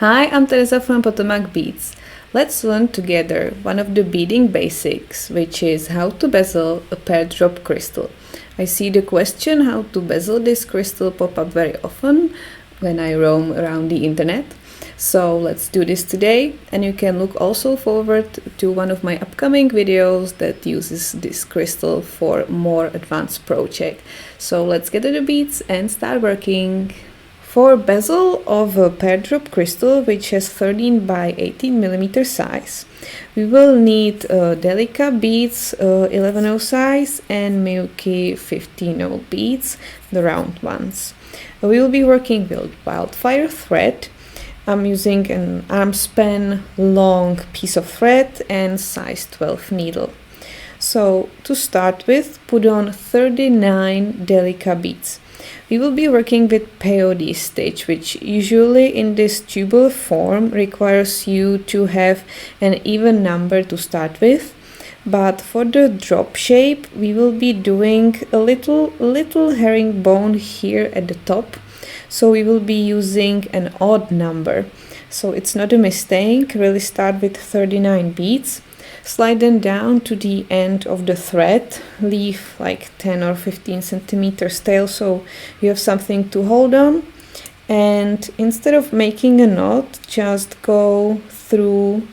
Hi, I'm Tereza from PotomacBeads. Let's learn together one of the beading basics, which is how to bezel a pear drop crystal. I see the question how to bezel this crystal pop up very often when I roam around the internet. So let's do this today, and you can look also forward to one of my upcoming videos that uses this crystal for more advanced project. So let's get to the beads and start working. For bezel of a pear drop crystal, which has 13 by 18 millimeter size, we will need delica beads 11/0 size and milky 15/0 beads, the round ones. We will be working with wildfire thread. I'm using an arm span long piece of thread and size 12 needle. So to start with, put on 39 delica beads. We will be working with peyote stitch, which usually in this tubular form requires you to have an even number to start with. But for the drop shape, we will be doing a little herringbone here at the top. So we will be using an odd number. So it's not a mistake, really start with 39 beads. Slide them down to the end of the thread, leave like 10 or 15 centimeters tail so you have something to hold on. And instead of making a knot, just go through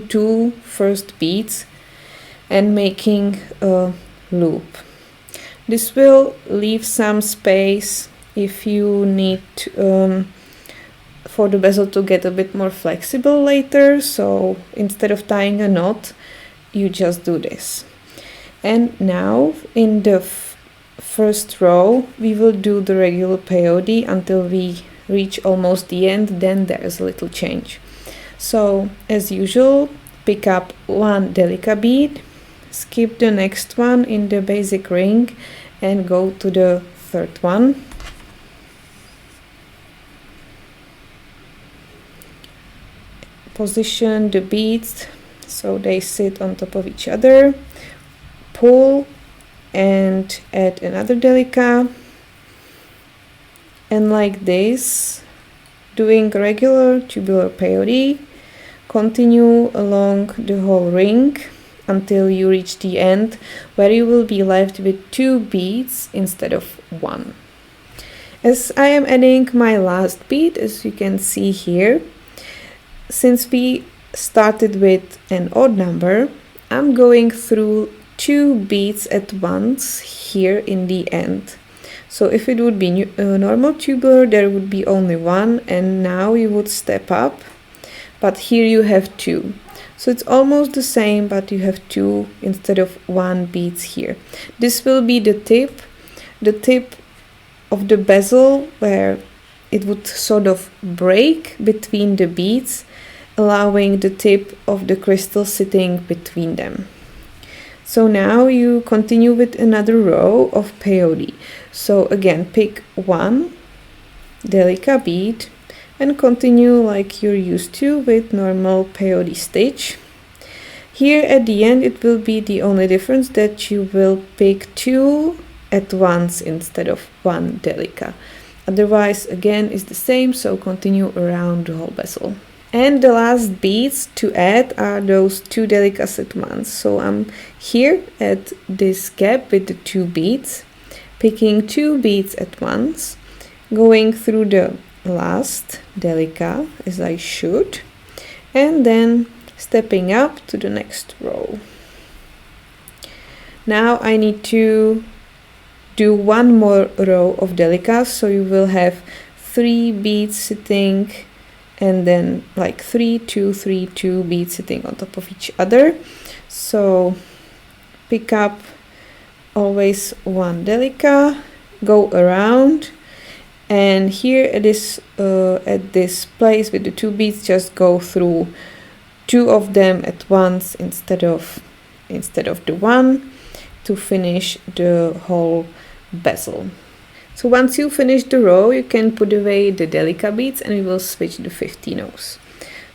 two first beads and making a loop. This will leave some space if you need for the bezel to get a bit more flexible later, so instead of tying a knot, you just do this. And now in the first row we will do the regular peyote until we reach almost the end, then there's a little change. So as usual, pick up one delica bead, skip the next one in the basic ring and go to the third one. Position the beads so they sit on top of each other, pull and add another delica, and like this, doing regular tubular peyote, continue along the whole ring until you reach the end, where you will be left with 2 beads instead of 1. As I am adding my last bead, as you can see here, since we started with an odd number, I'm going through 2 beads at once here in the end. So if it would be normal tubular, there would be only 1, and now you would step up, but here you have 2. So it's almost the same, but you have 2 instead of 1 beads here. This will be the tip of the bezel, where it would sort of break between the beads, allowing the tip of the crystal sitting between them. So now you continue with another row of peyote. So again, pick one delica bead and continue like you're used to with normal peyote stitch. Here at the end it will be the only difference that you will pick 2 at once instead of 1 delica. Otherwise again is the same, so continue around the whole bezel. And the last beads to add are those 2 delicas at once. So I'm here at this gap with the 2 beads, picking 2 beads at once, going through the last delica as I should, and then stepping up to the next row. Now I need to do one more row of delicas, so you will have 3 beads sitting, and then like 3, 2, 3, 2 beads sitting on top of each other. So pick up always 1 delica, go around, and here it is at this place with the 2 beads, just go through 2 of them at once instead of the 1 to finish the whole bezel. So once you finish the row, you can put away the delica beads and we will switch the 15/0s.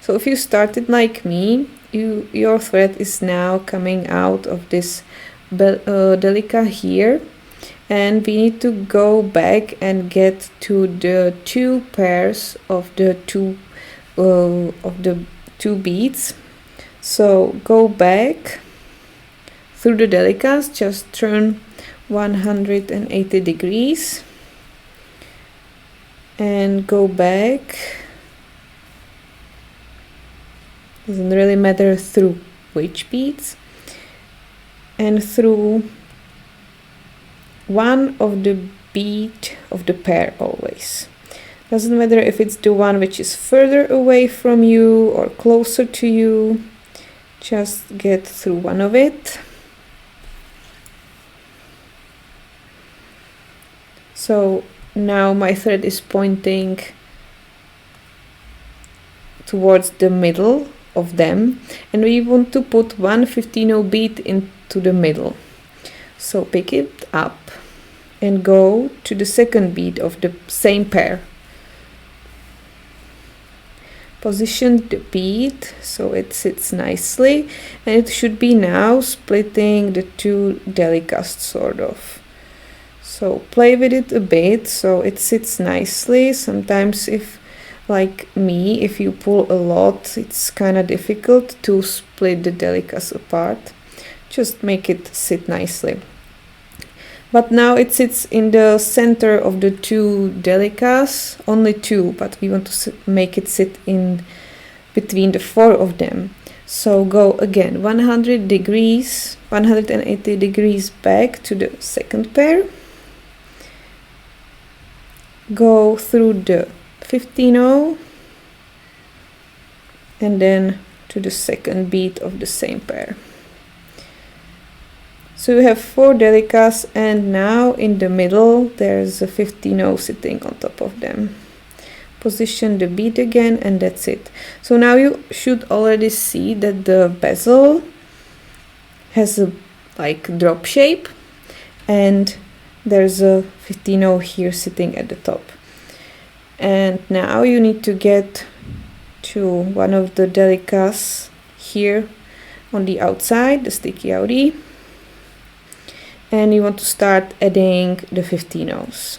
So if you started like me, your thread is now coming out of this delica here, and we need to go back and get to the 2 pairs of the 2 of the two beads. So go back through the delicas, just turn 180 degrees and go back. Doesn't really matter through which beads, and through one of the bead of the pair always. Doesn't matter if it's the one which is further away from you or closer to you, just get through one of it. So now my thread is pointing towards the middle of them, and we want to put one 15-0 bead into the middle. So pick it up and go to the second bead of the same pair. Position the bead so it sits nicely, and it should be now splitting the two delicas sort of. So play with it a bit so it sits nicely. Sometimes if, like me, if you pull a lot, it's kind of difficult to split the delicas apart. Just make it sit nicely. But now it sits in the center of the two delicas, only two, but we want to make it sit in between the four of them. So go again 180 degrees back to the second pair. Go through the 15-0 and then to the second bead of the same pair. So we have four delicas, and now in the middle there's a 15-0 sitting on top of them. Position the bead again, and that's it. So now you should already see that the bezel has a like drop shape, and there's a 15-0 here sitting at the top. And now you need to get to one of the delicas here on the outside, the sticky outie, and you want to start adding the 15-0s.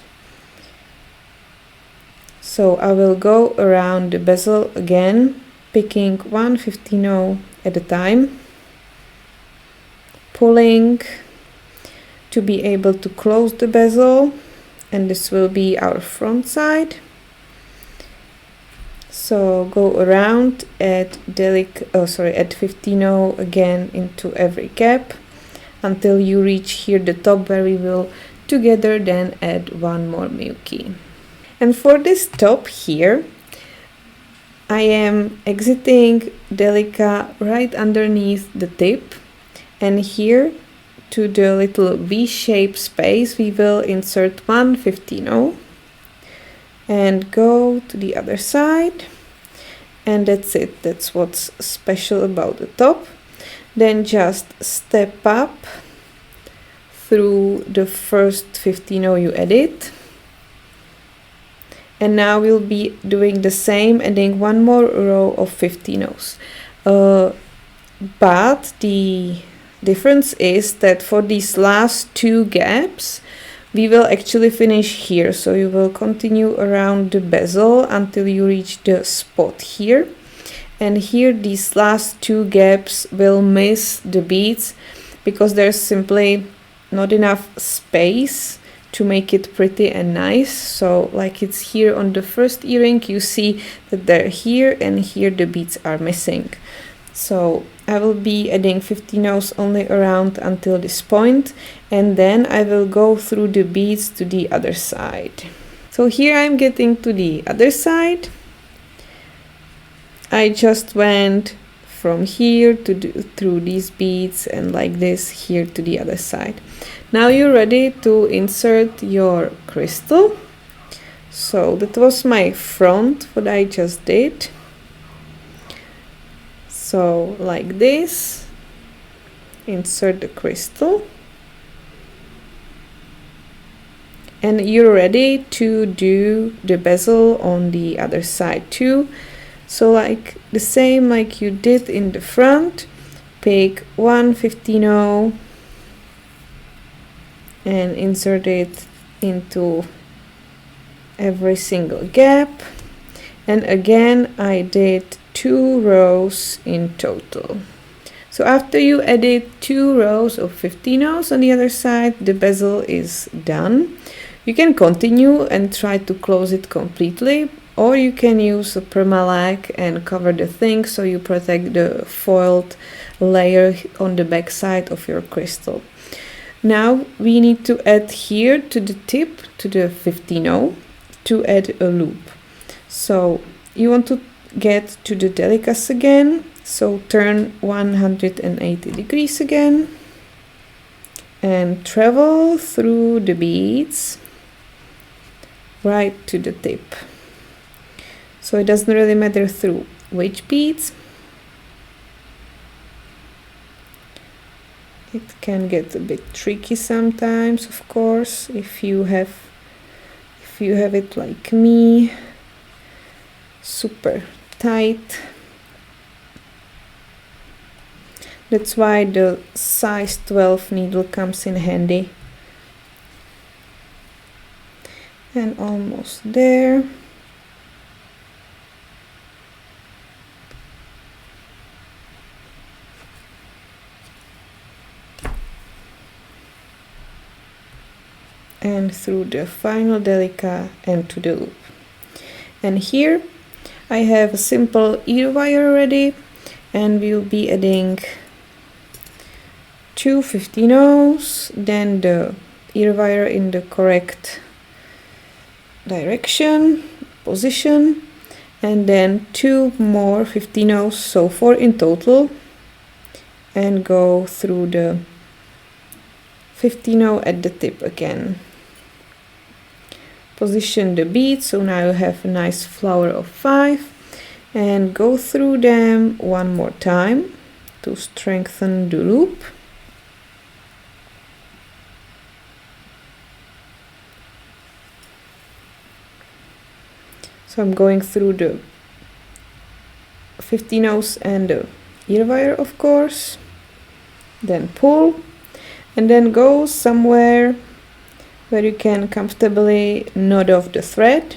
So I will go around the bezel again, picking one 15-0 at a time, pulling to be able to close the bezel, and this will be our front side. So go around at 15-0 again into every gap until you reach here the top, where we will together then add one more miyuki. And for this top here, I am exiting delica right underneath the tip, and here to the little V-shaped space we will insert one 15-0 and go to the other side, and that's it. That's what's special about the top. Then just step up through the first 15-0 you added, and now we'll be doing the same, adding one more row of 15-0s. But the difference is that for these last two gaps we will actually finish here. So you will continue around the bezel until you reach the spot here, and here these last two gaps will miss the beads because there's simply not enough space to make it pretty and nice. So like it's here on the first earring, you see that they're here, and here the beads are missing. So I will be adding 15-0s only around until this point, and then I will go through the beads to the other side. So here I'm getting to the other side. I just went from here to through these beads, and like this here to the other side. Now you're ready to insert your crystal. So that was my front, what I just did. So like this, insert the crystal, and you're ready to do the bezel on the other side too. So like the same like you did in the front, pick one 15-0 and insert it into every single gap, and again I did 2 rows in total. So after you added 2 rows of 15 rows on the other side, the bezel is done. You can continue and try to close it completely, or you can use a permalag and cover the thing so you protect the foiled layer on the back side of your crystal. Now we need to add here to the tip, to the 15-0, to add a loop. So you want to get to the delicas again, so turn 180 degrees again and travel through the beads right to the tip. So it doesn't really matter through which beads. It can get a bit tricky sometimes, of course, if you have it like me, super tight. That's why the size 12 needle comes in handy. And almost there. And through the final delica and to the loop. And here I have a simple ear wire ready, and we'll be adding 2 15-0s, then the ear wire in the correct direction, position, and then 2 more 15-0s, so 4 in total, and go through the 15-0 at the tip again. Position the beads, so now you have a nice flower of 5, and go through them one more time to strengthen the loop. So I'm going through the 15-0s and the ear wire, of course, then pull, and then go somewhere where you can comfortably knot off the thread.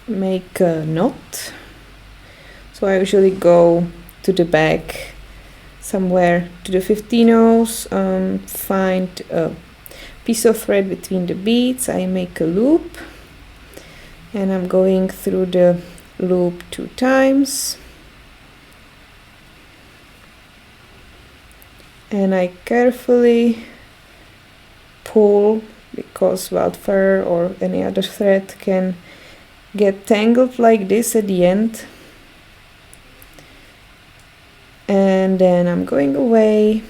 Make a knot. So I usually go to the back, somewhere to the 15-0s, find a piece of thread between the beads, I make a loop, and I'm going through the loop 2 times. And I carefully pull, because wildfire or any other thread can get tangled like this at the end. And then I'm going away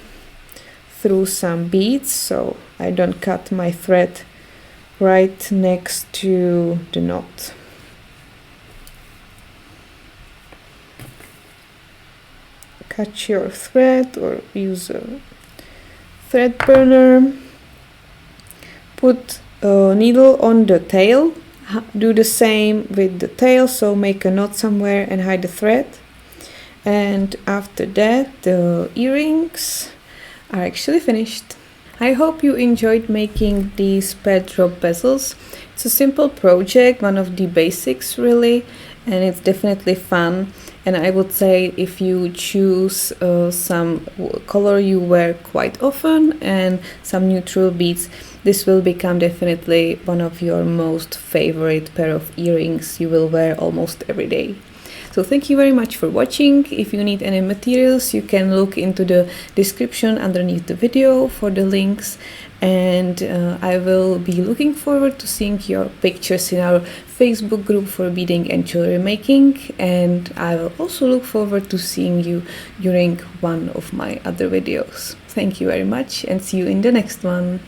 through some beads so I don't cut my thread right next to the knot. Cut your thread or use a thread burner. Put a needle on the tail. Do the same with the tail, so make a knot somewhere and hide the thread. And after that, the earrings are actually finished. I hope you enjoyed making these Pear Drop bezels. It's a simple project, one of the basics really, and it's definitely fun. And I would say if you choose some color you wear quite often and some neutral beads, this will become definitely one of your most favorite pair of earrings you will wear almost every day. So thank you very much for watching. If you need any materials, you can look into the description underneath the video for the links. And I will be looking forward to seeing your pictures in our Facebook group for beading and jewelry making. And I will also look forward to seeing you during one of my other videos. Thank you very much and see you in the next one.